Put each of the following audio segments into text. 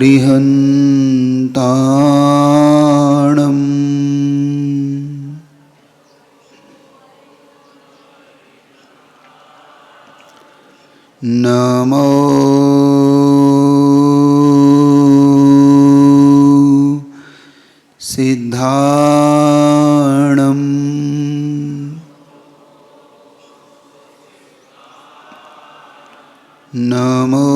अरिहन्ताणम् नमो सिद्धाणम् नमो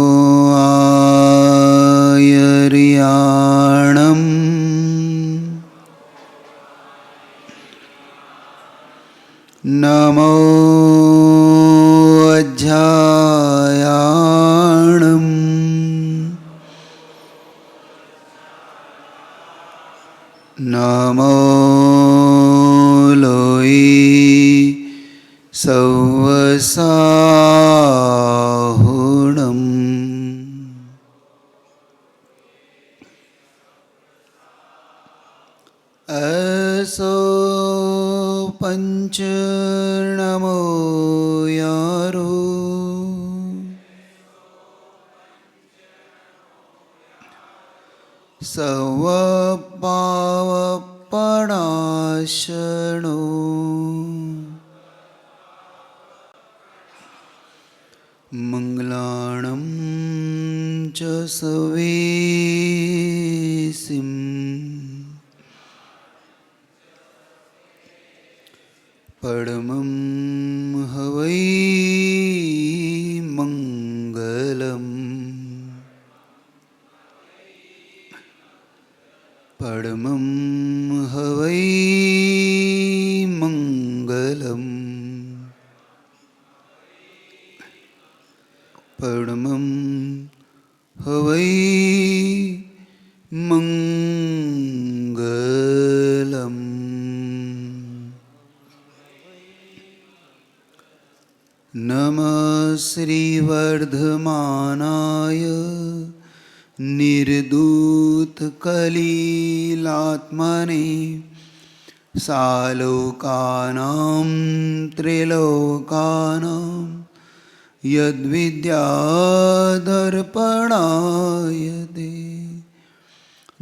आयर्याणम् नमो अज्जायाणम् नमो लोई सवसाहुणम् असो पंचनमो यारो सवपावपणाशनो मंगलाणं च सवेसिम् परमं हवै मंगलम् परमं हवै मंगलम् परमं हवै मंगलम्। नमः श्रीवर्धमानाय निर्दूतकलीलात्मने सालोकानां त्रिलोकानां यद्विद्यादर्पणाय ते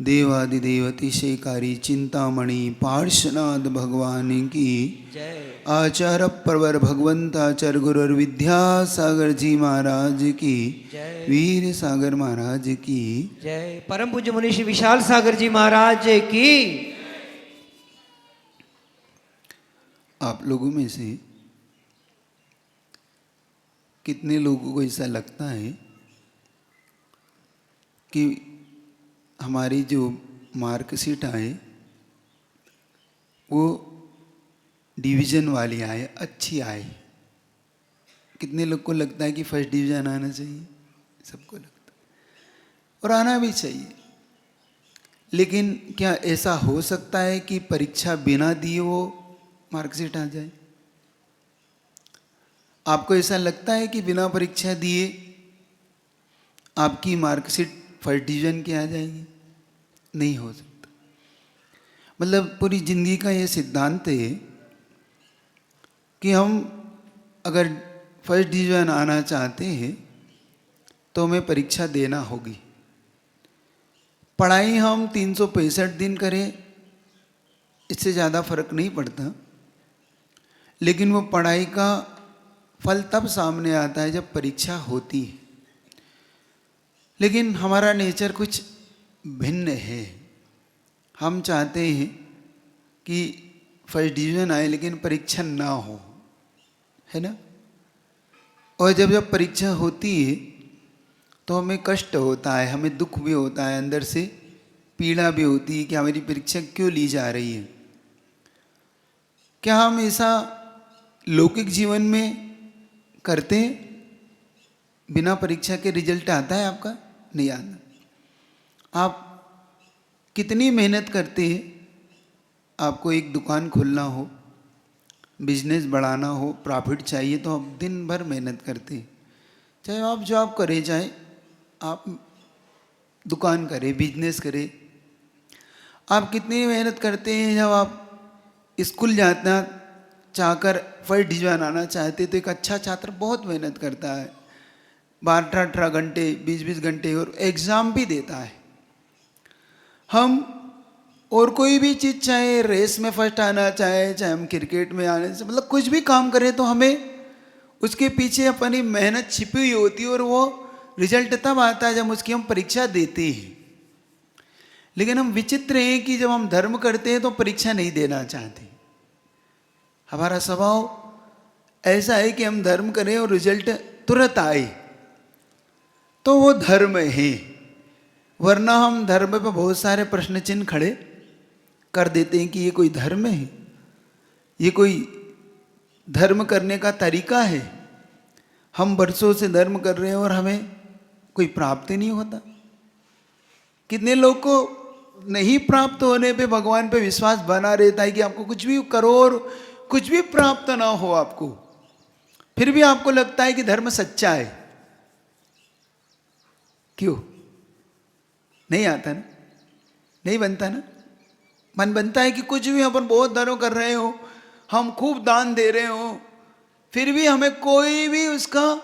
देवादिदेव अतिशयकारी चिंतामणि पार्श्वनाथ भगवान की जय। आचार्य प्रवर भगवंत आचार्य गुरु विद्यासागर जी महाराज की जय। वीर सागर महाराज की जय। परम पूज्य मुनीषी विशाल सागर जी महाराज की। आप लोगों में से कितने लोगों को ऐसा लगता है कि हमारी जो मार्कशीट आए वो डिवीज़न वाली आए, अच्छी आए? कितने लोग को लगता है कि फर्स्ट डिवीज़न आना चाहिए? सबको लगता है और आना भी चाहिए। लेकिन क्या ऐसा हो सकता है कि परीक्षा बिना दिए वो मार्कशीट आ जाए? आपको ऐसा लगता है कि बिना परीक्षा दिए आपकी मार्कशीट फर्स्ट डिवीज़न की आ जाएगी? नहीं हो सकता। मतलब पूरी जिंदगी का ये सिद्धांत है कि हम अगर फर्स्ट डिवीज़न आना चाहते हैं तो हमें परीक्षा देना होगी। पढ़ाई हम 365 दिन करें इससे ज़्यादा फर्क नहीं पड़ता, लेकिन वो पढ़ाई का फल तब सामने आता है जब परीक्षा होती है। लेकिन हमारा नेचर कुछ भिन्न है। हम चाहते हैं कि फर्स्ट डिवीज़न आए लेकिन परीक्षा ना हो, है ना? और जब परीक्षा होती है तो हमें कष्ट होता है, हमें दुख भी होता है, अंदर से पीड़ा भी होती है कि हमारी परीक्षा क्यों ली जा रही है। क्या हम ऐसा लौकिक जीवन में करते हैं? बिना परीक्षा के रिजल्ट आता है आपका? नहीं आता। आप कितनी मेहनत करते हैं? आपको एक दुकान खोलना हो, बिजनेस बढ़ाना हो, प्रॉफिट चाहिए तो आप दिन भर मेहनत करते हैं। चाहे आप जॉब करें, चाहे आप दुकान करें, बिजनेस करें, आप कितनी मेहनत करते हैं। जब आप स्कूल जाना चाहकर फर्स्ट डिवीज़न आना चाहते तो एक अच्छा छात्र बहुत मेहनत करता है, 12-18 घंटे 20-20 घंटे और एग्ज़ाम भी देता है। हम और कोई भी चीज़, चाहे रेस में फर्स्ट आना, चाहे हम क्रिकेट में आने से, मतलब कुछ भी काम करें तो हमें उसके पीछे अपनी मेहनत छिपी हुई होती है और वो रिजल्ट तब आता है जब उसकी हम परीक्षा देते हैं। लेकिन हम विचित्र हैं कि जब हम धर्म करते हैं तो परीक्षा नहीं देना चाहते। हमारा स्वभाव ऐसा है कि हम धर्म करें और रिजल्ट तुरंत आए तो वो धर्म है, वरना हम धर्म पे बहुत सारे प्रश्न चिन्ह खड़े कर देते हैं कि ये कोई धर्म है, ये कोई धर्म करने का तरीका है। हम वर्षों से धर्म कर रहे हैं और हमें कोई प्राप्त नहीं होता। कितने लोग को नहीं प्राप्त होने पे भगवान पे विश्वास बना रहता है कि आपको कुछ भी करो और कुछ भी प्राप्त ना हो आपको, फिर भी आपको लगता है कि धर्म सच्चा है। क्यों नहीं आता ना, नहीं बनता ना। मन बनता है कि कुछ भी अपन बहुत धर्म कर रहे हो, हम खूब दान दे रहे हो, फिर भी हमें कोई भी उसका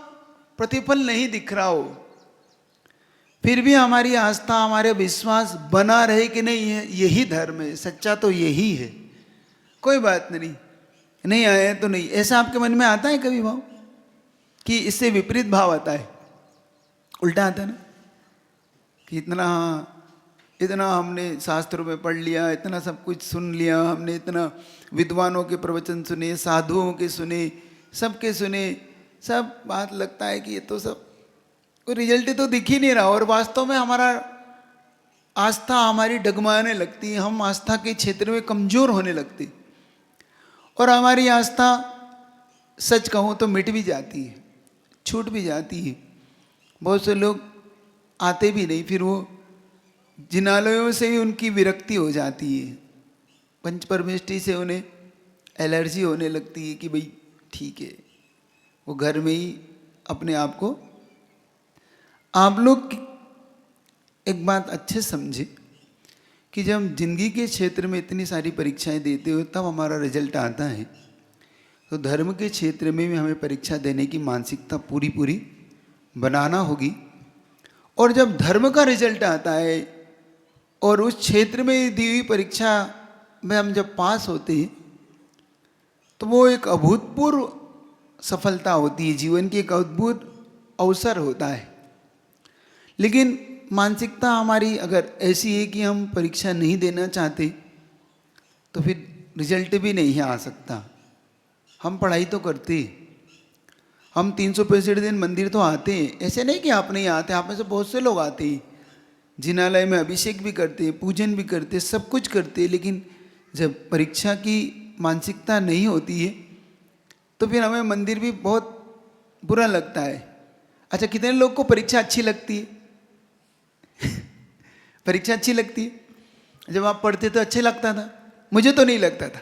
प्रतिफल नहीं दिख रहा हो, फिर भी हमारी आस्था, हमारे विश्वास बना रहे कि नहीं है यही धर्म है, सच्चा तो यही है, कोई बात नहीं, नहीं आए तो नहीं। ऐसा आपके मन में आता है कभी भाव कि इससे विपरीत भाव आता है, उल्टा आता है ना कि इतना हमने शास्त्रों में पढ़ लिया, इतना सब कुछ सुन लिया हमने, इतना विद्वानों के प्रवचन सुने, साधुओं के सुने, सबके सुने, सब बात लगता है कि ये तो सब कोई रिजल्ट तो दिख ही नहीं रहा। और वास्तव में हमारा आस्था हमारी डगमगाने लगती है, हम आस्था के क्षेत्र में कमजोर होने लगते और हमारी आस्था सच कहूँ तो मिट भी जाती है, छूट भी जाती है। बहुत से लोग आते भी नहीं, फिर वो जिनालयों से ही उनकी विरक्ति हो जाती है, पंच परमेष्टि से उन्हें एलर्जी होने लगती है कि भाई ठीक है, वो घर में ही अपने आप को। आप लोग एक बात अच्छे समझे कि जब हम जिंदगी के क्षेत्र में इतनी सारी परीक्षाएं देते हो तब हमारा रिजल्ट आता है, तो धर्म के क्षेत्र में भी हमें परीक्षा देने की मानसिकता पूरी पूरी बनाना होगी। और जब धर्म का रिजल्ट आता है और उस क्षेत्र में दी हुई परीक्षा में हम जब पास होते हैं तो वो एक अभूतपूर्व सफलता होती है, जीवन की एक अद्भुत अवसर होता है। लेकिन मानसिकता हमारी अगर ऐसी है कि हम परीक्षा नहीं देना चाहते तो फिर रिजल्ट भी नहीं आ सकता। हम पढ़ाई तो करते, हम 365 दिन मंदिर तो आते हैं, ऐसे नहीं कि आप नहीं आते, आप में से बहुत से लोग आते हैं, जिनालय में अभिषेक भी करते हैं, पूजन भी करते हैं, सब कुछ करते हैं। लेकिन जब परीक्षा की मानसिकता नहीं होती है तो फिर हमें मंदिर भी बहुत बुरा लगता है। अच्छा, कितने लोग को परीक्षा अच्छी लगती है? परीक्षा अच्छी लगती है? जब आप पढ़ते तो अच्छा लगता था, मुझे तो नहीं लगता था।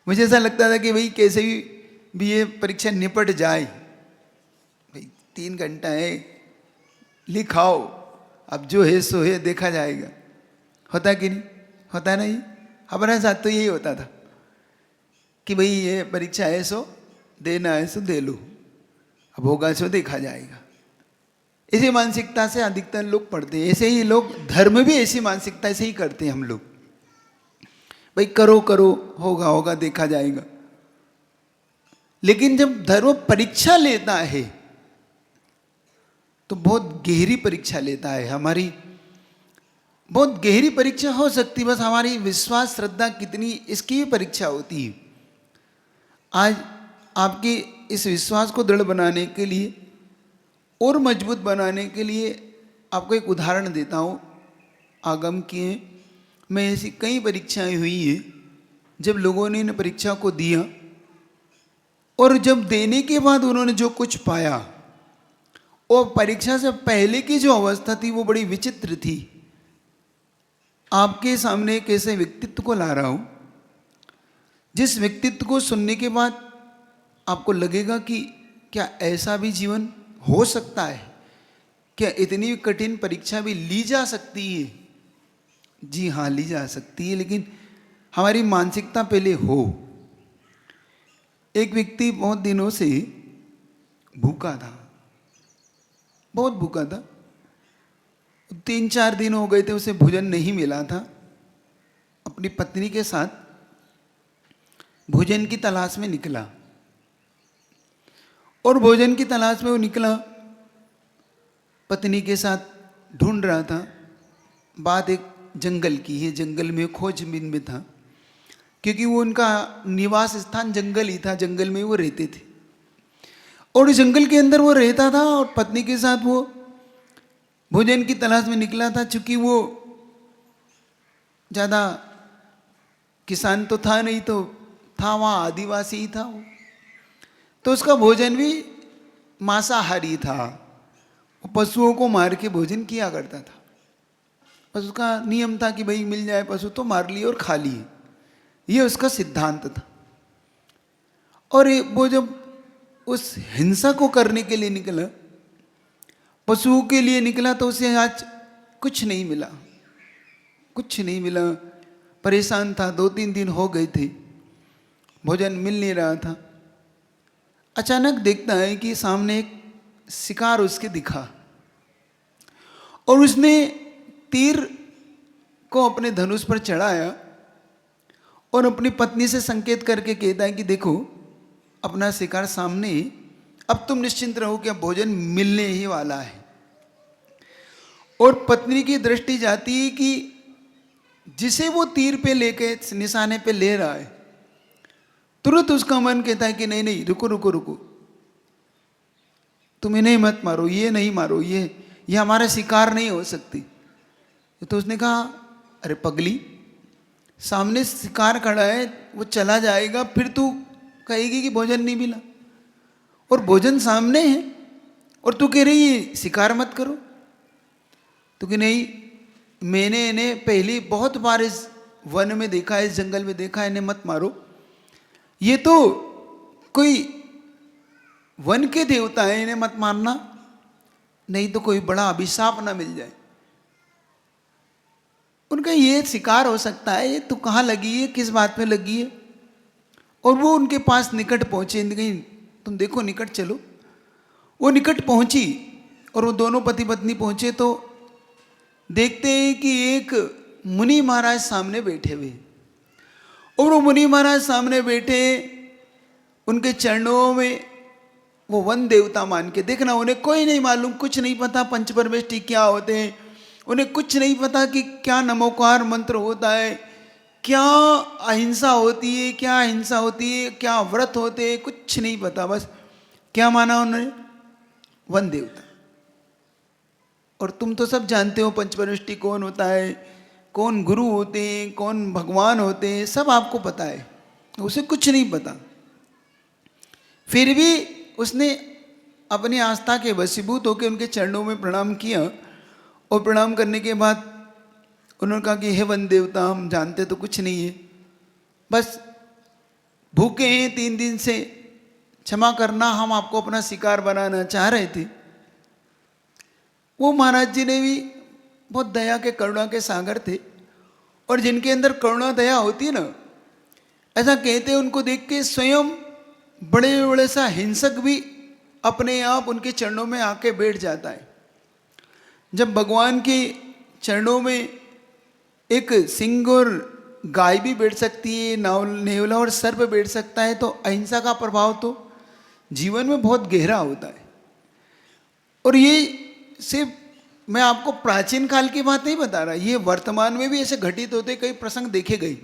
मुझे ऐसा लगता था कि भाई कैसे भी ये परीक्षा निपट जाए, भाई 3 घंटा है, लिखाओ, अब जो है सो है, देखा जाएगा। होता कि नहीं होता? नहीं, हमारे साथ तो यही होता था कि भाई ये परीक्षा है सो देना है सो दे लो, अब होगा सो देखा जाएगा। इसी मानसिकता से अधिकतर लोग पढ़ते हैं। ऐसे ही लोग धर्म भी ऐसी मानसिकता से ही करते हैं हम लोग, भाई करो करो, होगा होगा देखा जाएगा। लेकिन जब धर्म परीक्षा लेता है तो बहुत गहरी परीक्षा लेता है, हमारी बहुत गहरी परीक्षा हो सकती है। बस हमारी विश्वास श्रद्धा कितनी, इसकी भी परीक्षा होती है। आज आपके इस विश्वास को दृढ़ बनाने के लिए और मजबूत बनाने के लिए आपको एक उदाहरण देता हूँ आगम की। मैं ऐसी कई परीक्षाएं हुई हैं जब लोगों ने इन परीक्षा को दिया और जब देने के बाद उन्होंने जो कुछ पाया, और परीक्षा से पहले की जो अवस्था थी वो बड़ी विचित्र थी। आपके सामने एक ऐसे व्यक्तित्व को ला रहा हूँ जिस व्यक्तित्व को सुनने के बाद आपको लगेगा कि क्या ऐसा भी जीवन हो सकता है, क्या इतनी कठिन परीक्षा भी ली जा सकती है? जी हाँ, ली जा सकती है, लेकिन हमारी मानसिकता पहले हो। एक व्यक्ति बहुत दिनों से भूखा था, बहुत भूखा था, 3-4 दिन हो गए थे, उसे भोजन नहीं मिला था। अपनी पत्नी के साथ भोजन की तलाश में निकला, और भोजन की तलाश में वो निकला, पत्नी के साथ ढूंढ रहा था। बात एक जंगल की है, जंगल में खोजबीन में था, क्योंकि वो उनका निवास स्थान जंगल ही था, जंगल में वो रहते थे और इस जंगल के अंदर वो रहता था और पत्नी के साथ वो भोजन की तलाश में निकला था। चूंकि वो ज़्यादा किसान तो था नहीं, तो था वहाँ आदिवासी ही था वो, तो उसका भोजन भी मांसाहारी था। वो पशुओं को मार के भोजन किया करता था। बस उसका नियम था कि भाई मिल जाए पशु तो मार लिए और खा लिए, ये उसका सिद्धांत था। और वो जब उस हिंसा को करने के लिए निकला, पशुओं के लिए निकला, तो उसे आज कुछ नहीं मिला, कुछ नहीं मिला। परेशान था, 2-3 दिन हो गए थे, भोजन मिल नहीं रहा था। अचानक देखता है कि सामने एक शिकार उसके दिखा और उसने तीर को अपने धनुष पर चढ़ाया और अपनी पत्नी से संकेत करके कहता है कि देखो अपना शिकार सामने, अब तुम निश्चिंत रहो कि अब भोजन मिलने ही वाला है। और पत्नी की दृष्टि जाती है कि जिसे वो तीर पे लेके निशाने पे ले रहा है, तुरंत उसका मन कहता है कि नहीं नहीं रुको रुको रुको, तुम इन्हें मत मारो, ये नहीं मारो, ये हमारा शिकार नहीं हो सकती। तो उसने कहा अरे पगली, सामने शिकार खड़ा है, वो चला जाएगा, फिर तू कहेगी कि भोजन नहीं मिला, और भोजन सामने है और तू कह रही है शिकार मत करो। तो कि नहीं, मैंने इन्हें पहले बहुत बार इस वन में देखा है, इस जंगल में देखा है, इन्हें मत मारो, ये तो कोई वन के देवता है, इन्हें मत मारना, नहीं तो कोई बड़ा अभिशाप ना मिल जाए। उनका ये शिकार हो सकता है, ये तू कहाँ लगी है, किस बात में लगी है। और वो उनके पास निकट पहुंचे, कहीं तुम देखो निकट चलो। वो निकट पहुंची और वो दोनों पति पत्नी पहुंचे तो देखते हैं कि एक मुनि महाराज सामने बैठे हुए, और वो मुनि महाराज सामने बैठे, उनके चरणों में वो वन देवता मान के देखना, उन्हें कोई नहीं मालूम, कुछ नहीं पता पंचपरमेष्ठी क्या होते हैं, उन्हें कुछ नहीं पता कि क्या नमोकार मंत्र होता है, क्या अहिंसा होती है, क्या हिंसा होती है, क्या व्रत होते हैं, कुछ नहीं पता। बस क्या माना उन्होंने, वन देवता। और तुम तो सब जानते हो पंचपरमेष्ठी कौन होता है, कौन गुरु होते हैं, कौन भगवान होते हैं, सब आपको पता है, उसे कुछ नहीं पता। फिर भी उसने अपनी आस्था के वशीभूत होकर उनके चरणों में प्रणाम किया, और प्रणाम करने के बाद उन्होंने कहा कि हे वन देवता, हम जानते तो कुछ नहीं है, बस भूखे हैं 3 दिन से, क्षमा करना, हम आपको अपना शिकार बनाना चाह रहे थे। वो महाराज जी ने भी बहुत दया के, करुणा के सागर थे, और जिनके अंदर करुणा दया होती है ना, ऐसा कहते हैं, उनको देख के स्वयं बड़े बड़े सा हिंसक भी अपने आप उनके चरणों में आके बैठ जाता है। जब भगवान के चरणों में एक सिंह और गाय भी बैठ सकती है, नेवला और सर्प बैठ सकता है, तो अहिंसा का प्रभाव तो जीवन में बहुत गहरा होता है। और ये सिर्फ मैं आपको प्राचीन काल की बात नहीं बता रहा, ये वर्तमान में भी ऐसे घटित होते कई प्रसंग देखे गए।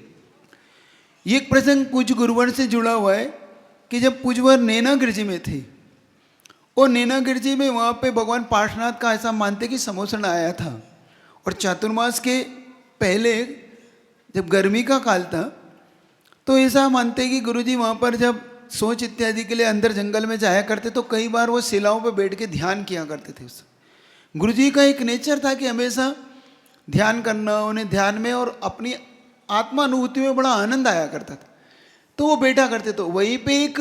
ये एक प्रसंग पूज्य गुरुवर से जुड़ा हुआ है कि जब पूज्यवर नैनागिर जी में थे, और नैनागिर जी में वहाँ पे भगवान पार्श्वनाथ का ऐसा मानते कि समोसण आया था, और चातुर्मास के पहले जब गर्मी का काल था तो ऐसा मानते कि गुरुजी वहाँ पर जब सोच इत्यादि के लिए अंदर जंगल में जाया करते तो कई बार वो शिलाओं पर बैठ के ध्यान किया करते थे। उस गुरुजी का एक नेचर था कि हमेशा ध्यान करना, उन्हें ध्यान में और अपनी आत्मानुभूति में बड़ा आनंद आया करता था, तो वो बैठा करते। तो वहीं पे एक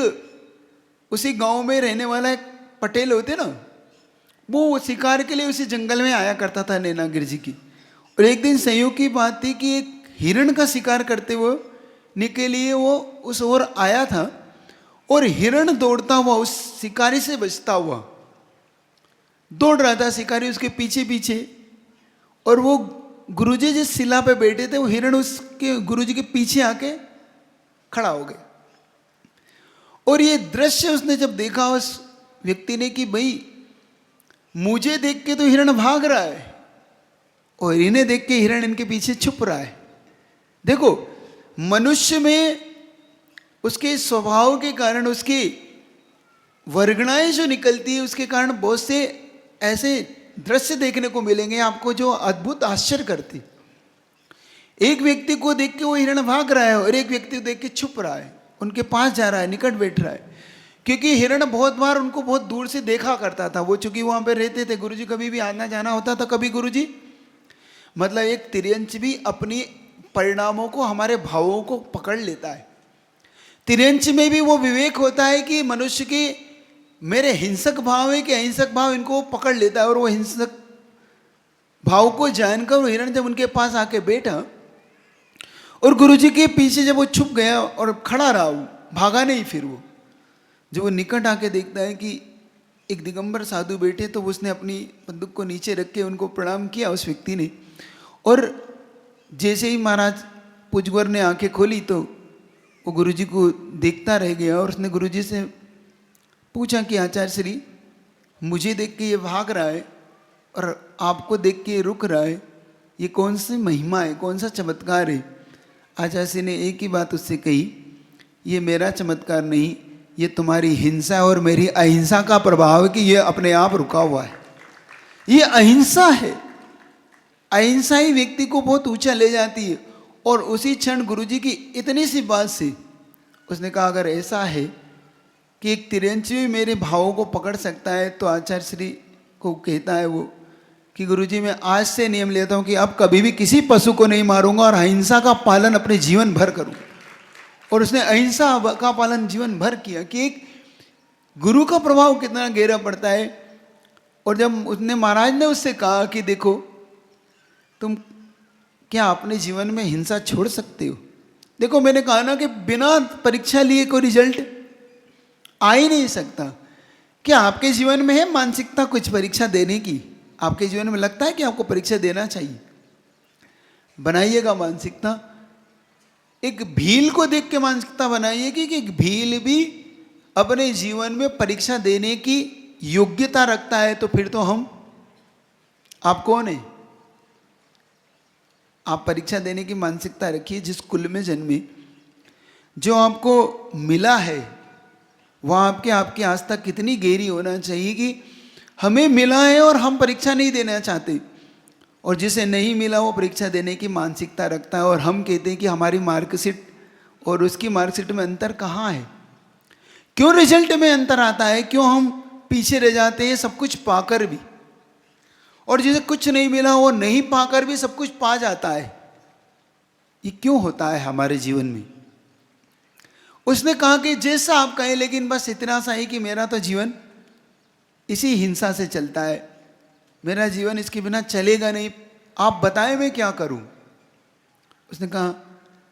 उसी गांव में रहने वाला एक पटेल होते ना, वो शिकार के लिए उसी जंगल में आया करता था नैनागिर जी की। और एक दिन संयोग की बात थी कि एक हिरण का शिकार करते हुए के लिए वो उस ओर आया था, और हिरण दौड़ता हुआ उस शिकारी से बचता हुआ दौड़ रहा था, शिकारी उसके पीछे पीछे, और वो गुरुजी जिस शिला पे बैठे थे वो हिरण उसके गुरुजी के पीछे आके खड़ा हो गया। और ये दृश्य उसने जब देखा उस व्यक्ति ने कि भाई मुझे देख के तो हिरण भाग रहा है और इन्हें देख के हिरण इनके पीछे छुप रहा है। देखो, मनुष्य में उसके स्वभाव के कारण, उसकी वर्गणाएं जो निकलती है, उसके कारण बहुत से ऐसे दृश्य देखने को मिलेंगे आपको जो अद्भुत आश्चर्य करते। एक व्यक्ति को देख के वो हिरण भाग रहा है और एक व्यक्ति को देख के छुप रहा है, उनके पास जा रहा है, निकट बैठ रहा है। क्योंकि हिरण बहुत बार उनको बहुत दूर से देखा करता था। वो चूंकि वहां पे रहते थे, गुरुजी कभी भी आना जाना होता था, कभी गुरुजी मतलब एक तिर्यंच भी अपनी परिणामों को, हमारे भावों को पकड़ लेता है। तिर्यंच में भी वो विवेक होता है कि मनुष्य के मेरे हिंसक भाव है कि अहिंसक भाव, इनको पकड़ लेता है। और वो हिंसक भाव को जानकर वो हिरण जब उनके पास आके बैठा और गुरुजी के पीछे जब वो छुप गया और खड़ा रहा, वो भागा नहीं। फिर वो जब वो निकट आके देखता है कि एक दिगंबर साधु बैठे, तो उसने अपनी बंदूक को नीचे रख के उनको प्रणाम किया उस व्यक्ति ने। और जैसे ही महाराज पुजगर ने आंखें खोली तो वो गुरुजी को देखता रह गया और उसने गुरुजी से पूछा कि आचार्य श्री, मुझे देख के ये भाग रहा है और आपको देख के ये रुक रहा है, ये कौन सी महिमा है, कौन सा चमत्कार है? आचार्य श्री ने एक ही बात उससे कही, ये मेरा चमत्कार नहीं, ये तुम्हारी हिंसा और मेरी अहिंसा का प्रभाव है कि ये अपने आप रुका हुआ है। ये अहिंसा है। अहिंसा ही व्यक्ति को बहुत ऊंचा ले जाती है। और उसी क्षण गुरुजी की इतनी सी बात से उसने कहा, अगर ऐसा है कि एक तिर्यंच भी मेरे भावों को पकड़ सकता है, तो आचार्य श्री को कहता है वो कि गुरुजी मैं आज से नियम लेता हूँ कि अब कभी भी किसी पशु को नहीं मारूंगा और अहिंसा का पालन अपने जीवन भर करूँगा। और उसने अहिंसा का पालन जीवन भर किया कि एक गुरु का प्रभाव कितना गहरा पड़ता है। और जब उसने, महाराज ने उससे कहा कि देखो, तुम क्या अपने जीवन में हिंसा छोड़ सकते हो? देखो, मैंने कहा ना कि बिना परीक्षा लिए कोई रिजल्ट आ ही नहीं सकता। क्या आपके जीवन में है मानसिकता कुछ परीक्षा देने की? आपके जीवन में लगता है कि आपको परीक्षा देना चाहिए? बनाइएगा मानसिकता। एक भील को देख के मानसिकता बनाइए कि एक भील भी अपने जीवन में परीक्षा देने की योग्यता रखता है, तो फिर तो आप कौन है? आप परीक्षा देने की मानसिकता रखिए। जिस कुल में जन्मे, जो आपको मिला है, वह आपकी आस्था कितनी गहरी होना चाहिए कि हमें मिला है और हम परीक्षा नहीं देना चाहते, और जिसे नहीं मिला वो परीक्षा देने की मानसिकता रखता है। और हम कहते हैं कि हमारी मार्कशीट और उसकी मार्कशीट में अंतर कहाँ है? क्यों रिजल्ट में अंतर आता है? क्यों हम पीछे रह जाते हैं सब कुछ पाकर भी? और जिसे कुछ नहीं मिला वो नहीं पाकर भी सब कुछ पा जाता है। ये क्यों होता है हमारे जीवन में? उसने कहा कि जैसा आप कहें, लेकिन बस इतना सा ही कि मेरा तो जीवन इसी हिंसा से चलता है, मेरा जीवन इसके बिना चलेगा नहीं, आप बताएं मैं क्या करूं? उसने कहा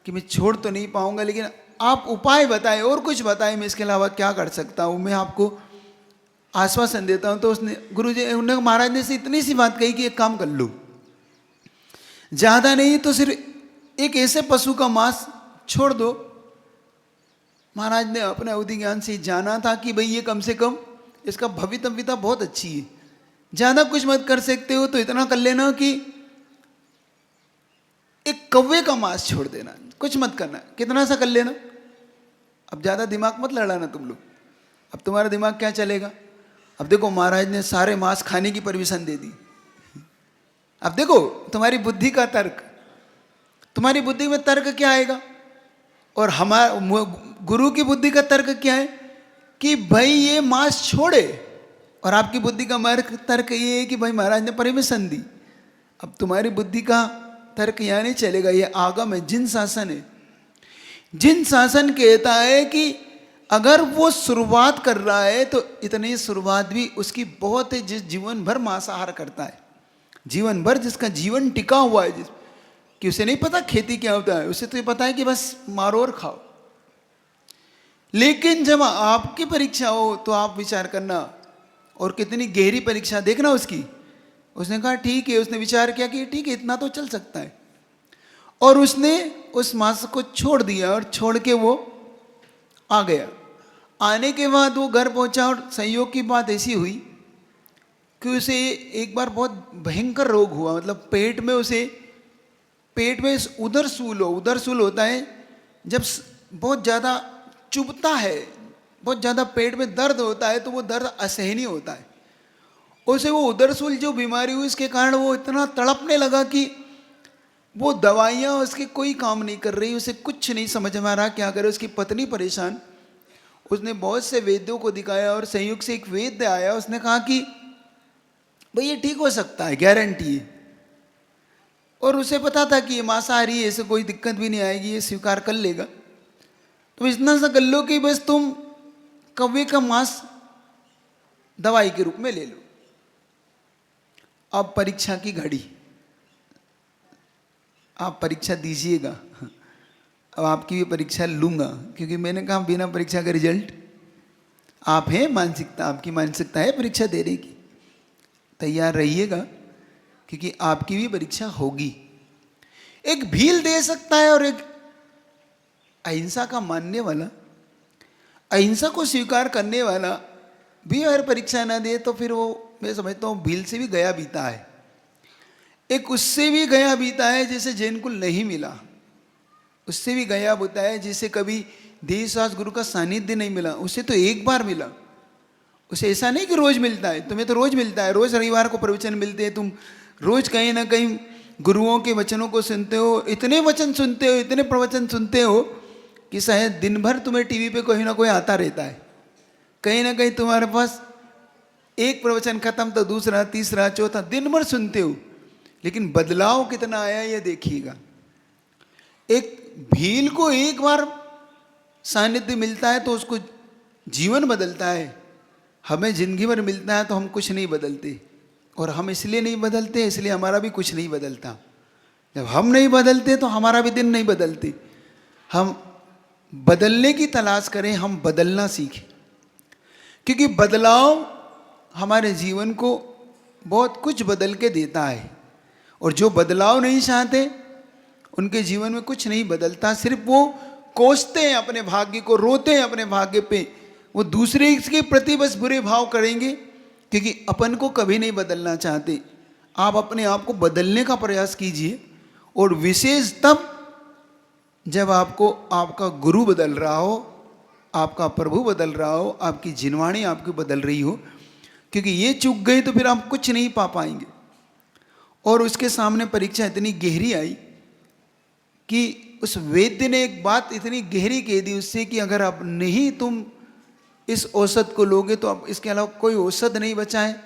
कि मैं छोड़ तो नहीं पाऊंगा, लेकिन आप उपाय बताएं, और कुछ बताएं, मैं इसके अलावा क्या कर सकता हूं, मैं आपको आश्वासन देता हूं। तो उसने महाराज ने से इतनी सी बात कही कि एक काम कर लो, ज्यादा नहीं तो सिर्फ एक ऐसे पशु का मांस छोड़ दो। महाराज ने अपने अवधि ज्ञान से जाना था कि भाई ये कम से कम इसका भवितव्यता बहुत अच्छी है, ज्यादा कुछ मत कर सकते हो तो इतना कर लेना कि एक कौवे का मांस छोड़ देना, कुछ मत करना, कितना सा कर लेना। अब ज्यादा दिमाग मत लड़ाना तुम लोग, अब तुम्हारा दिमाग क्या चलेगा? अब देखो, महाराज ने सारे मांस खाने की परमिशन दे दी। अब देखो तुम्हारी बुद्धि का तर्क, तुम्हारी बुद्धि में तर्क क्या आएगा? और हमारा गुरु की बुद्धि का तर्क क्या है कि भाई ये मांस छोड़े, और आपकी बुद्धि का तर्क ये है कि भाई महाराज ने परमिशन दी। अब तुम्हारी बुद्धि का तर्क यहाँ नहीं चलेगा, ये आगम है, जिन शासन है। जिन शासन कहता है कि अगर वो शुरुआत कर रहा है तो इतनी शुरुआत भी उसकी बहुत है, जिस जीवन भर मांसाहार करता है, जीवन भर जिसका जीवन टिका हुआ है, कि उसे नहीं पता खेती क्या होता है, उसे तो ये पता है कि बस मारो और खाओ। लेकिन जब आपकी परीक्षा हो तो आप विचार करना, और कितनी गहरी परीक्षा देखना उसकी, उसने कहा ठीक है, उसने विचार किया कि ठीक है इतना तो चल सकता है, और उसने उस मांस को छोड़ दिया और छोड़ के वो आ गया। आने के बाद वो घर पहुंचा और संयोग की बात ऐसी हुई कि उसे एक बार बहुत भयंकर रोग हुआ, मतलब पेट में उसे, पेट में उदरसूल होता है जब बहुत ज़्यादा चुभता है, बहुत ज़्यादा पेट में दर्द होता है तो वो दर्द असहनीय होता है। उसे वो उदरसूल जो बीमारी हुई इसके कारण वो इतना तड़पने लगा कि वो दवाइयाँ उसके कोई काम नहीं कर रही, उसे कुछ नहीं समझ में आ रहा क्या करे। उसकी पत्नी परेशान, उसने बहुत से वैद्यों को दिखाया और संयोग से एक वैद्य आया, उसने कहा कि भाई ये ठीक हो सकता है, गारंटी है। और उसे पता था कि ये मांसाहारी है, इसे कोई दिक्कत भी नहीं आएगी, ये स्वीकार कर लेगा। तो इतना सा कर लो कि बस तुम कौवे का मांस दवाई के रूप में ले लो। अब परीक्षा की घड़ी, आप परीक्षा दीजिएगा। अब आपकी भी परीक्षा लूंगा, क्योंकि मैंने कहा बिना परीक्षा का रिजल्ट, आप हैं मानसिकता, आपकी मानसिकता है परीक्षा देने की, तैयार रहिएगा क्योंकि आपकी भी परीक्षा होगी। एक भील दे सकता है और एक अहिंसा का मानने वाला, अहिंसा को स्वीकार करने वाला भी अगर परीक्षा ना दे तो फिर वो, मैं समझता हूँ भील से भी गया बीता है। एक उससे भी गया बीता है जिसे जैन कुल नहीं मिला, उससे भी गया होता है जिसे कभी देवशास गुरु का सानिध्य नहीं मिला, उसे तो एक बार मिला। उसे ऐसा नहीं कि रोज मिलता है, तुम्हें तो रोज मिलता है, रोज रविवार को प्रवचन मिलते हैं, तुम रोज कहीं ना कहीं गुरुओं के वचनों को सुनते हो, इतने वचन सुनते हो, इतने प्रवचन सुनते हो कि शायद दिन भर तुम्हें टीवी पे कोई ना कोई आता रहता है। कहीं ना कहीं तुम्हारे पास एक प्रवचन खत्म तो दूसरा, तीसरा, चौथा, दिन भर सुनते हो, लेकिन बदलाव कितना आया ये देखिएगा। एक भील को एक बार सानिध्य मिलता है तो उसको जीवन बदलता है। हमें जिंदगी भर मिलता है तो हम कुछ नहीं बदलते, और हम इसलिए नहीं बदलते, इसलिए हमारा भी कुछ नहीं बदलता। जब हम नहीं बदलते तो हमारा भी दिन नहीं बदलते। हम बदलने की तलाश करें, हम बदलना सीखें, क्योंकि बदलाव हमारे जीवन को बहुत कुछ बदल के देता है। और जो बदलाव नहीं चाहते उनके जीवन में कुछ नहीं बदलता, सिर्फ वो कोसते हैं अपने भाग्य को, रोते हैं अपने भाग्य पे, वो दूसरे के प्रति बस बुरे भाव करेंगे, क्योंकि अपन को कभी नहीं बदलना चाहते। आप अपने आप को बदलने का प्रयास कीजिए, और विशेष तब जब आपको आपका गुरु बदल रहा हो, आपका प्रभु बदल रहा हो, आपकी जिनवाणी आपकी बदल रही हो, क्योंकि ये चूक गए तो फिर आप कुछ नहीं पा पाएंगे। और उसके सामने परीक्षा इतनी गहरी आई कि उस वैद्य ने एक बात इतनी गहरी कह दी उससे कि अगर अब नहीं तुम इस औषध को लोगे तो अब इसके अलावा कोई औषध नहीं बचा है,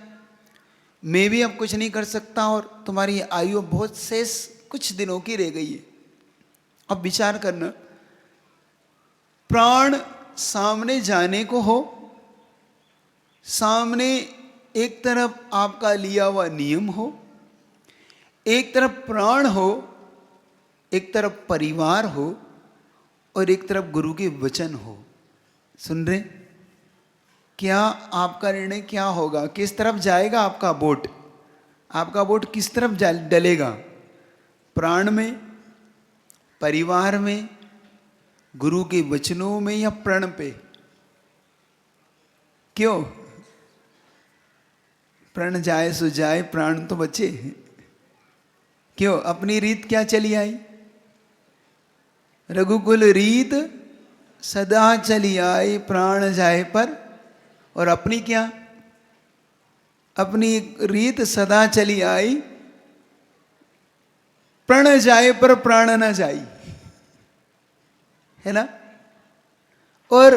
मैं भी अब कुछ नहीं कर सकता, और तुम्हारी आयु बहुत शेष कुछ दिनों की रह गई है। अब विचार करना, प्राण सामने जाने को हो, सामने एक तरफ आपका लिया हुआ नियम हो, एक तरफ प्राण हो, एक तरफ परिवार हो, और एक तरफ गुरु के वचन हो। सुन रहे, क्या आपका निर्णय क्या होगा? किस तरफ जाएगा आपका वोट? आपका वोट किस तरफ डलेगा? प्राण में, परिवार में, गुरु के वचनों में, या प्रण पे? क्यों? प्रण जाए सो जाए, प्राण तो बचे। क्यों? अपनी रीत क्या चली आई? रघुकुल रीत सदा चली आई, प्राण जाए पर। और अपनी क्या? अपनी रीत सदा चली आई, प्रण जाए पर प्राण न जाई, है ना? और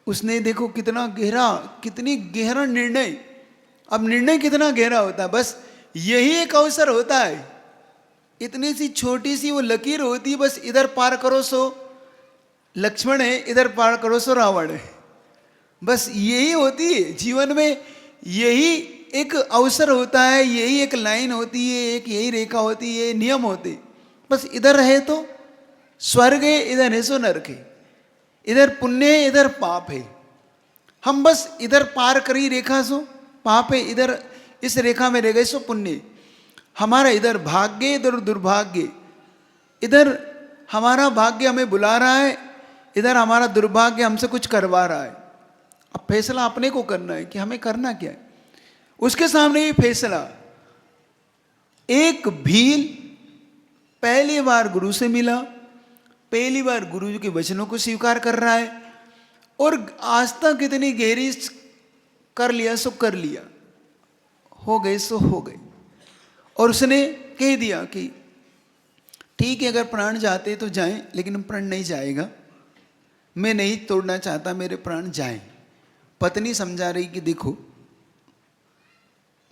उसने देखो कितना गहरा निर्णय। अब निर्णय कितना गहरा होता है, बस यही एक अवसर होता है। इतनी सी छोटी सी वो लकीर होती है, बस इधर पार करो सो लक्ष्मण है, इधर पार करो सो रावण है। बस यही होती है जीवन में, यही एक अवसर होता है, यही एक लाइन होती है, एक यही रेखा होती है, नियम होते। बस इधर है तो स्वर्ग है, इधर है सो नरक है, इधर पुण्य है, इधर पाप है। हम बस इधर पार करी रेखा सो पाप है, इधर इस रेखा में रह गए सो पुण्य। हमारा इधर भाग्य, इधर दुर्भाग्य। इधर हमारा भाग्य हमें बुला रहा है, इधर हमारा दुर्भाग्य हमसे कुछ करवा रहा है। अब फैसला अपने को करना है कि हमें करना क्या है। उसके सामने ये फैसला, एक भील पहली बार गुरु से मिला, पहली बार गुरु जी के वचनों को स्वीकार कर रहा है, और आज तक इतनी गहरी कर लिया सो कर लिया, हो गए सो हो गए। और उसने कह दिया कि ठीक है, अगर प्राण जाते तो जाएं, लेकिन प्राण नहीं जाएगा, मैं नहीं तोड़ना चाहता, मेरे प्राण जाएं। पत्नी समझा रही कि देखो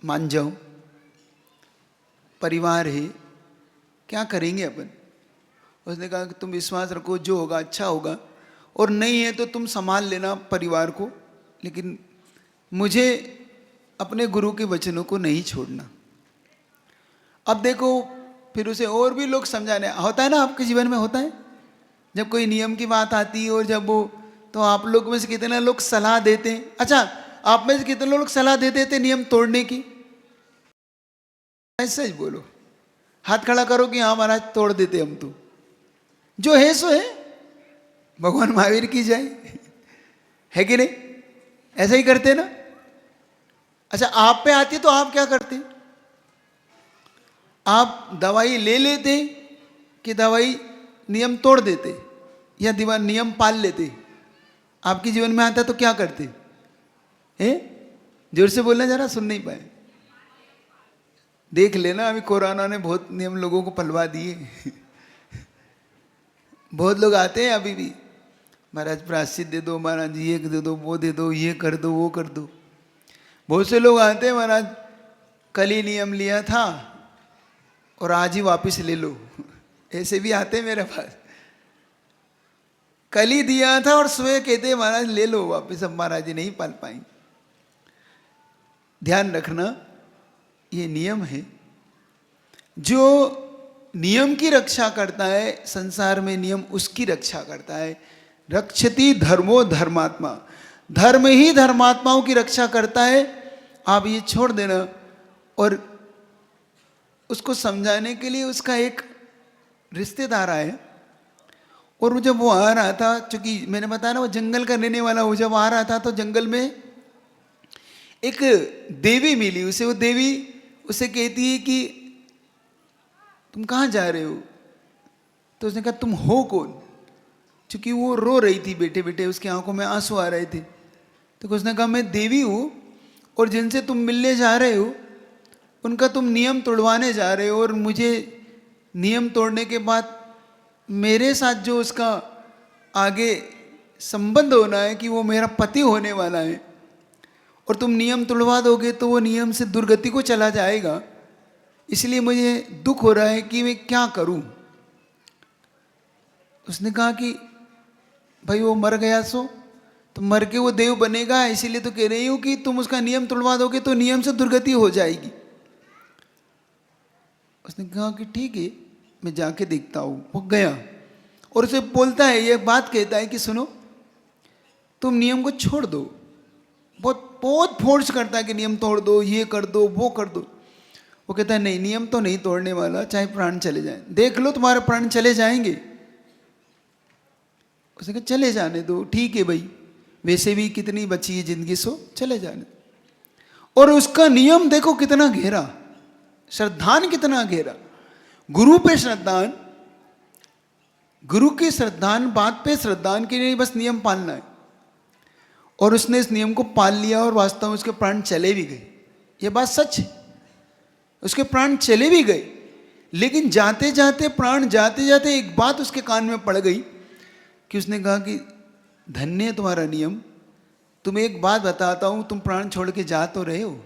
मान जाओ, परिवार है, क्या करेंगे अपन। उसने कहा कि तुम विश्वास रखो, जो होगा अच्छा होगा, और नहीं है तो तुम संभाल लेना परिवार को, लेकिन मुझे अपने गुरु के वचनों को नहीं छोड़ना। अब देखो, फिर उसे और भी लोग समझाने, होता है ना आपके जीवन में, होता है जब कोई नियम की बात आती है, और जब वो, तो आप लोग में से कितने लोग सलाह देते हैं। अच्छा, आप में से कितने लोग सलाह देते थे नियम तोड़ने की? ऐसा ही बोलो, हाथ खड़ा करो कि हाँ महाराज तोड़ देते हम तो, जो है सो है, भगवान महावीर की जाए, है कि नहीं? ऐसा ही करते ना। अच्छा, आप पे आती है तो आप क्या करते? आप दवाई ले लेते कि दवाई नियम तोड़ देते, या दीवार नियम पाल लेते? आपके जीवन में आता तो क्या करते हैं? जोर से बोलना, जरा सुन नहीं पाए। देख लेना, अभी कोरोना ने बहुत नियम लोगों को पलवा दिए। बहुत लोग आते हैं अभी भी, महाराज प्रायश्चित दे दो, महाराज ये दे दो, वो दे दो, ये कर दो, वो कर दो। बहुत से लोग आते हैं, महाराज कल ही नियम लिया था और आज ही वापस ले लो। ऐसे भी आते हैं मेरे पास, कल ही दिया था और सुबह कहते हैं महाराज ले लो वापस, अब महाराज जी नहीं पाल पाएंगे। ध्यान रखना, ये नियम है। जो नियम की रक्षा करता है संसार में, नियम उसकी रक्षा करता है। रक्षति धर्मो धर्मात्मा, धर्म ही धर्मात्माओं की रक्षा करता है। आप ये छोड़ देना। और उसको समझाने के लिए उसका एक रिश्तेदार आया, और जब वो आ रहा था, चूंकि मैंने बताया ना वो जंगल का रहने वाला, वो जब आ रहा था तो जंगल में एक देवी मिली उसे। वो देवी उसे कहती है कि तुम कहाँ जा रहे हो? तो उसने कहा तुम हो कौन? चूंकि वो रो रही थी बैठे बैठे, उसकी आंखों में आंसू आ रहे थे। तो उसने कहा मैं देवी हूँ, और जिनसे तुम मिलने जा रहे हो उनका तुम नियम तोड़वाने जा रहे हो, और मुझे नियम तोड़ने के बाद मेरे साथ जो उसका आगे संबंध होना है कि वो मेरा पति होने वाला है, और तुम नियम तोड़वा दोगे तो वो नियम से दुर्गति को चला जाएगा। इसलिए मुझे दुख हो रहा है कि मैं क्या करूं। उसने कहा कि भाई वो मर गया सो तो मर के वो देव बनेगा, इसीलिए तो कह रही हूं कि तुम उसका नियम तोड़वा दोगे तो नियम से दुर्गति हो जाएगी। उसने कहा कि ठीक है, मैं जाके देखता हूँ। वो गया और उसे बोलता है, ये बात कहता है कि सुनो, तुम नियम को छोड़ दो। बहुत बहुत फोर्स करता है कि नियम तोड़ दो, ये कर दो, वो कर दो। वो कहता है नहीं, नियम तो नहीं तोड़ने वाला, चाहे प्राण चले जाएं। देख लो तुम्हारे प्राण चले जाएंगे। उसने कहा चले जाने दो, ठीक है भाई, वैसे भी कितनी बची है जिंदगी, सो चले जाने। और उसका नियम देखो कितना गहरा, श्रद्धान कितना गहरा। गुरु पे श्रद्धान, गुरु की श्रद्धान, बात पे श्रद्धान की नहीं, बस नियम पालना है। और उसने इस नियम को पाल लिया और वास्तव में उसके प्राण चले भी गए। ये बात सच है, उसके प्राण चले भी गए। लेकिन जाते जाते, प्राण जाते जाते एक बात उसके कान में पड़ गई कि उसने कहा कि धन्य है तुम्हारा नियम, तुम एक बात बताता हूँ, तुम प्राण छोड़ के जा तो रहे हो,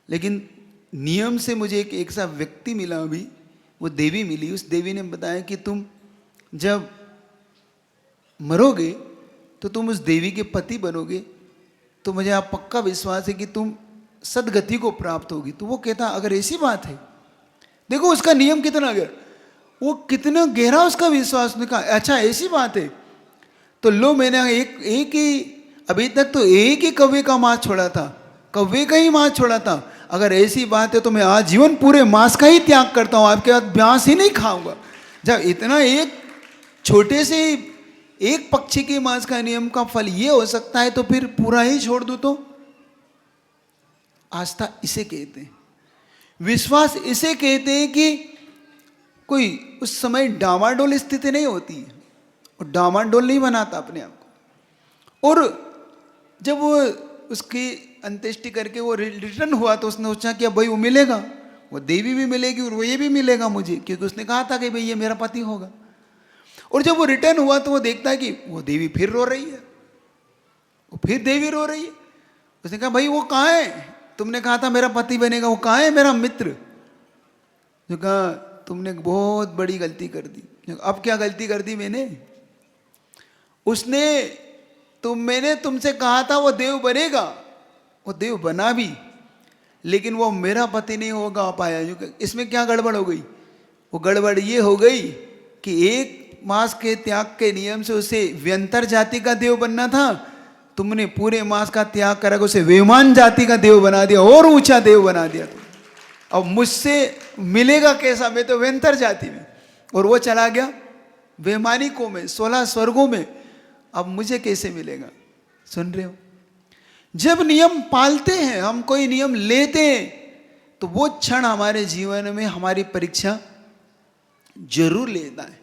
लेकिन नियम से मुझे एक ऐसा व्यक्ति मिला अभी, वो देवी मिली। उस देवी ने बताया कि तुम जब मरोगे तो तुम उस देवी के पति बनोगे, तो मुझे आप पक्का विश्वास है कि तुम सदगति को प्राप्त होगी। तो वो कहता अगर ऐसी बात है, देखो उसका नियम कितना गहरा, वो कितना गहरा उसका विश्वास। ने कहा अच्छा ऐसी बात है, तो लो मैंने एक ही, अभी तक तो एक ही कौवे का मांस छोड़ा था, कौवे का ही मांस छोड़ा था, अगर ऐसी बात है तो मैं आजीवन पूरे मांस का ही त्याग करता हूँ, आपके बाद मांस ही नहीं खाऊंगा। जब इतना एक छोटे से एक पक्षी के मांस का नियम का फल ये हो सकता है तो फिर पूरा ही छोड़ दूं तो? आस्था इसे कहते हैं, विश्वास इसे कहते हैं कि कोई उस समय डामाडोल स्थिति नहीं होती है, और डामाडोल नहीं बनाता अपने आप को। और जब वो उसकी अंत्येष्टि करके वो रिटर्न हुआ तो उसने सोचा कि अब भाई वो मिलेगा, वो देवी भी मिलेगी और वो ये भी मिलेगा मुझे, क्योंकि उसने कहा था कि भाई ये मेरा पति होगा। और जब वो रिटर्न हुआ तो वो देखता है कि वो देवी फिर रो रही है, वो फिर देवी रो रही है। उसने कहा भाई वो कहाँ है, तुमने कहा था मेरा पति बनेगा, वो कहाँ है मेरा मित्र? जो कहा तुमने बहुत बड़ी गलती कर दी। अब क्या गलती कर दी मैंने? उसने मैंने तुमसे कहा था वो देव बनेगा, वो देव बना भी, लेकिन वो मेरा पति नहीं होगा पाया। इसमें क्या गड़बड़ हो गई? वो गड़बड़ ये हो गई कि एक मांस के त्याग के नियम से उसे व्यंतर जाति का देव बनना था, तुमने पूरे मांस का त्याग कर उसे वेमान जाति का देव बना दिया, और ऊंचा देव बना दिया तुम। अब मुझसे मिलेगा कैसा? मैं तो व्यंतर जाति में, और वो चला गया वैमानिकों में, 16 स्वर्गों में। अब मुझे कैसे मिलेगा? सुन रहे हो? जब नियम पालते हैं हम, कोई नियम लेते हैं, तो वो क्षण हमारे जीवन में हमारी परीक्षा जरूर लेता है।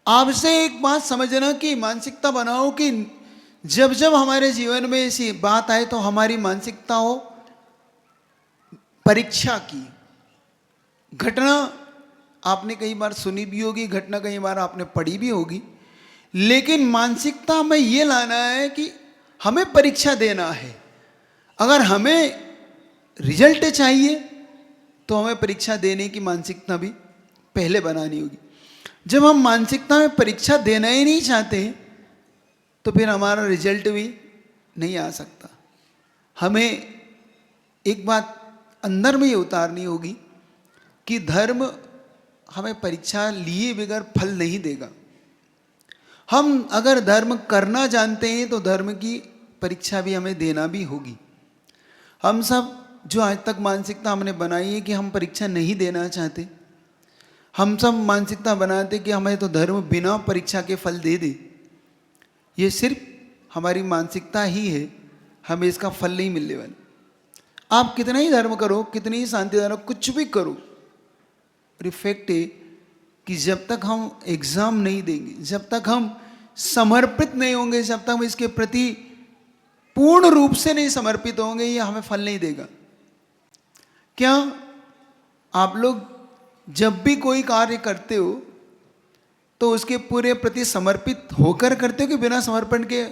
आपसे एक बात समझना कि मानसिकता बनाओ कि जब जब हमारे जीवन में ऐसी बात आए तो हमारी मानसिकता हो परीक्षा की। घटना आपने कई बार सुनी भी होगी, घटना कई बार आपने पढ़ी भी होगी, लेकिन मानसिकता में ये लाना है कि हमें परीक्षा देना है। अगर हमें रिजल्ट चाहिए तो हमें परीक्षा देने की मानसिकता भी पहले बनानी होगी। जब हम मानसिकता में परीक्षा देना ही नहीं चाहते तो फिर हमारा रिजल्ट भी नहीं आ सकता। हमें एक बात अंदर में ये उतारनी होगी कि धर्म हमें परीक्षा लिए बगैर फल नहीं देगा। हम अगर धर्म करना जानते हैं तो धर्म की परीक्षा भी हमें देना भी होगी। हम सब जो आज तक मानसिकता हमने बनाई है कि हम परीक्षा नहीं देना चाहते, हम सब मानसिकता बनाते कि हमें तो धर्म बिना परीक्षा के फल दे दे, ये सिर्फ हमारी मानसिकता ही है, हमें इसका फल नहीं मिलने वाला। आप कितना ही धर्म करो, कितनी ही शांति धर्म, कुछ भी करो, रिफेक्ट है कि जब तक हम एग्जाम नहीं देंगे, जब तक हम समर्पित नहीं होंगे, जब तक हम इसके प्रति पूर्ण रूप से नहीं समर्पित होंगे, ये हमें फल नहीं देगा। क्या आप लोग जब भी कोई कार्य करते हो तो उसके पूरे प्रति समर्पित होकर करते हो कि बिना समर्पण के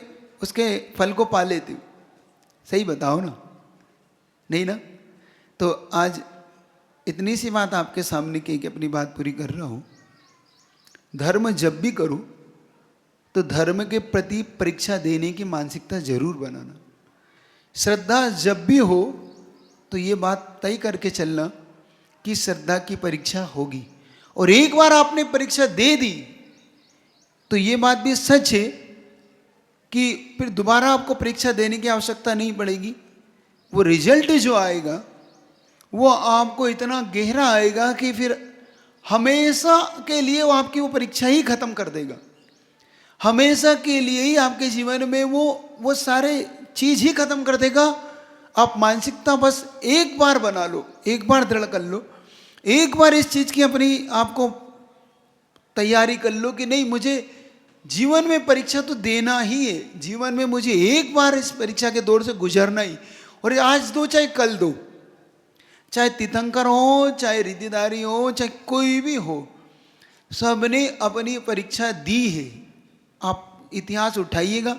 उसके फल को पा लेते हो? सही बताओ ना, नहीं ना? तो आज इतनी सी बात आपके सामने की कि अपनी बात पूरी कर रहा हूं। धर्म जब भी करो तो धर्म के प्रति परीक्षा देने की मानसिकता जरूर बनाना। श्रद्धा जब भी हो तो ये बात तय करके चलना कि श्रद्धा की परीक्षा होगी, और एक बार आपने परीक्षा दे दी तो ये बात भी सच है कि फिर दोबारा आपको परीक्षा देने की आवश्यकता नहीं पड़ेगी। वो रिजल्ट जो आएगा वो आपको इतना गहरा आएगा कि फिर हमेशा के लिए वो आपकी वो परीक्षा ही खत्म कर देगा। हमेशा के लिए ही आपके जीवन में वो सारे चीज ही खत्म कर देगा। आप मानसिकता बस एक बार बना लो, एक बार दृढ़ कर लो, एक बार इस चीज की अपनी आपको तैयारी कर लो कि नहीं, मुझे जीवन में परीक्षा तो देना ही है, जीवन में मुझे एक बार इस परीक्षा के दौर से गुजरना ही। और आज दो चाहे कल दो, चाहे तीर्थंकर हो, चाहे रिद्धिधारी हो, चाहे कोई भी हो, सबने अपनी परीक्षा दी है। आप इतिहास उठाइएगा,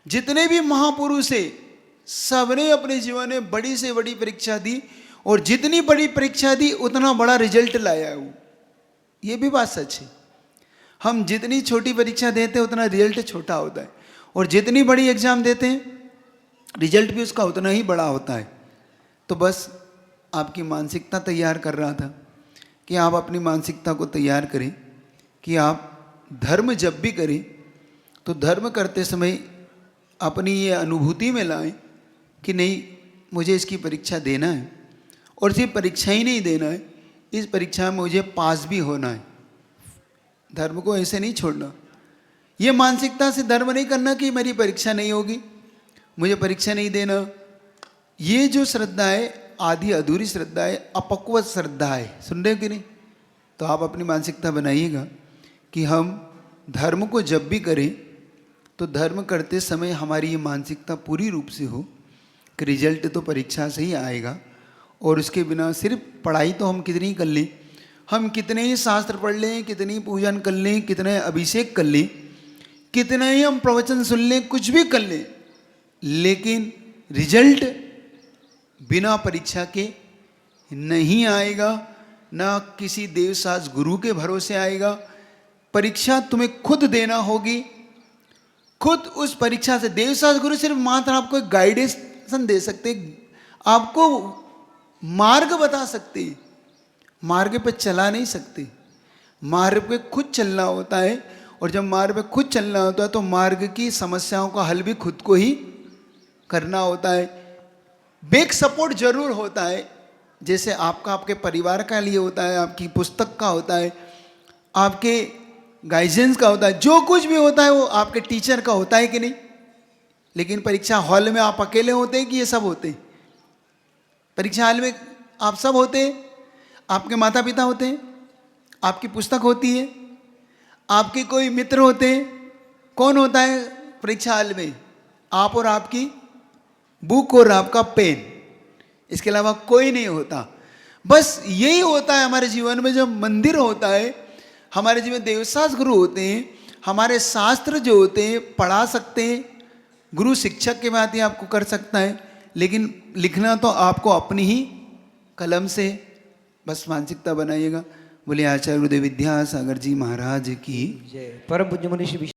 जितने भी महापुरुष है सबने अपने जीवन में बड़ी से बड़ी परीक्षा दी, और जितनी बड़ी परीक्षा दी उतना बड़ा रिजल्ट लाया है वो। ये भी बात सच है। हम जितनी छोटी परीक्षा देते हैं उतना रिजल्ट छोटा होता है, और जितनी बड़ी एग्जाम देते हैं रिजल्ट भी उसका उतना ही बड़ा होता है। तो बस आपकी मानसिकता तैयार कर रहा था कि आप अपनी मानसिकता को तैयार करें कि आप धर्म जब भी करें तो धर्म करते समय अपनी ये अनुभूति में लाएं कि नहीं, मुझे इसकी परीक्षा देना है, और सिर्फ परीक्षा ही नहीं देना है, इस परीक्षा में मुझे पास भी होना है। धर्म को ऐसे नहीं छोड़ना। ये मानसिकता से धर्म नहीं करना कि मेरी परीक्षा नहीं होगी, मुझे परीक्षा नहीं देना। ये जो श्रद्धा है आधी अधूरी श्रद्धा है, अपक्व श्रद्धा है। सुन रहे हो कि नहीं? तो आप अपनी मानसिकता बनाइएगा कि हम धर्म को जब भी करें तो धर्म करते समय हमारी ये मानसिकता पूरी रूप से हो कि रिजल्ट तो परीक्षा से ही आएगा, और उसके बिना सिर्फ पढ़ाई तो हम कितनी कर लें, हम कितने ही शास्त्र पढ़ लें, कितनी पूजन कर लें, कितने अभिषेक कर लें, कितने ही हम प्रवचन सुन लें, कुछ भी कर लें, लेकिन रिजल्ट बिना परीक्षा के नहीं आएगा, ना किसी देवशास्त्र गुरु के भरोसे आएगा। परीक्षा तुम्हें खुद देना होगी, खुद उस परीक्षा से। देवशास्त्र गुरु सिर्फ मात्र आपको एक गाइडेंस दे सकते, आपको मार्ग बता सकते, मार्ग पे चला नहीं सकते। मार्ग पे खुद चलना होता है, और जब मार्ग पे खुद चलना होता है तो मार्ग की समस्याओं का हल भी खुद को ही करना होता है। बैक सपोर्ट जरूर होता है, जैसे आपका आपके परिवार का लिए होता है, आपकी पुस्तक का होता है, आपके गाइडेंस का होता है, जो कुछ भी होता है वो आपके टीचर का होता है कि नहीं। लेकिन परीक्षा हॉल में आप अकेले होते हैं कि ये सब होते हैं? परीक्षा हॉल में आप सब होते हैं, आपके माता पिता होते हैं, आपकी पुस्तक होती है, आपके कोई मित्र होते हैं। कौन होता है परीक्षा हॉल में? आप और आपकी बुक और आपका पेन, इसके अलावा कोई नहीं होता। बस यही होता है हमारे जीवन में। जब मंदिर होता है, हमारे जीवन में देवशास्त्र गुरु होते हैं, हमारे शास्त्र जो होते हैं पढ़ा सकते हैं, गुरु शिक्षक के बात ही आपको कर सकता है, लेकिन लिखना तो आपको अपनी ही कलम से। बस मानसिकता बनाइएगा। बोले आचार्य गुरुदेव विद्यासागर जी महाराज की जय। परम पूज्य मुनि श्री